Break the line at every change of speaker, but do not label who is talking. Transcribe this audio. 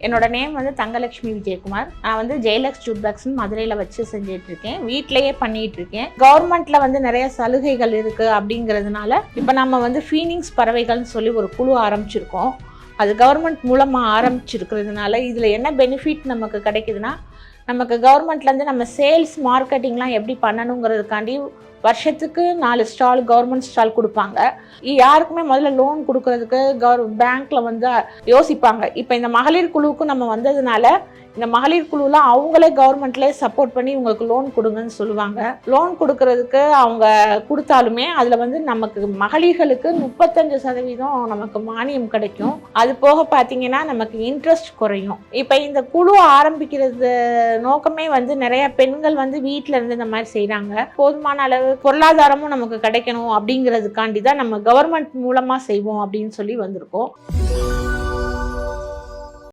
என்னோட நேம் வந்து தங்கலட்சுமி விஜயகுமார். நான் வந்து ஜெயலக்ஸ் ஜூட் பேக்ஸ்ன்னு மதுரையில் வச்சு செஞ்சுட்டு இருக்கேன். வீட்டிலேயே பண்ணிட்டு இருக்கேன். கவர்மெண்ட்ல வந்து நிறைய சலுகைகள் இருக்கு அப்படிங்கிறதுனால இப்போ நம்ம வந்து ஃபீனிங்ஸ் பறவைகள்னு சொல்லி ஒரு குழு ஆரம்பிச்சிருக்கோம். அது கவர்மெண்ட் மூலமாக ஆரம்பிச்சிருக்கிறதுனால இதில் என்ன பெனிஃபிட் நமக்கு கிடைக்குதுன்னா, நமக்கு கவர்மெண்ட்லேருந்து நம்ம சேல்ஸ் மார்க்கெட்டிங்லாம் எப்படி பண்ணணுங்கிறதுக்காண்டி வருஷத்துக்கு 4 ஸ்டால் கவர்மெண்ட் ஸ்டால் கொடுப்பாங்க. யாருக்குமே முதல்ல லோன் கொடுக்கறதுக்கு பேங்க்ல வந்து யோசிப்பாங்க. இப்போ இந்த மகளிர் குழுவுக்கு நம்ம வந்ததுனால இந்த மகளிர் குழுவில் அவங்களே கவர்மெண்ட்லேயே சப்போர்ட் பண்ணி உங்களுக்கு லோன் கொடுங்கன்னு சொல்லுவாங்க. லோன் கொடுக்கறதுக்கு அவங்க கொடுத்தாலுமே அதில் வந்து நமக்கு மகளிர்களுக்கு 35% நமக்கு மானியம் கிடைக்கும். அது போக பார்த்தீங்கன்னா நமக்கு இன்ட்ரெஸ்ட் குறையும். இப்போ இந்த குழு ஆரம்பிக்கிறது நோக்கமே வந்து நிறைய பெண்கள் வந்து வீட்டில் இருந்து இந்த மாதிரி செய்கிறாங்க. போதுமான அளவு பொருளாதாரமும் நமக்கு கிடைக்கணும் அப்படிங்கிறதுக்காண்டி தான் நம்ம கவர்மெண்ட் மூலமாக செய்வோம் அப்படின்னு சொல்லி வந்திருக்கோம்.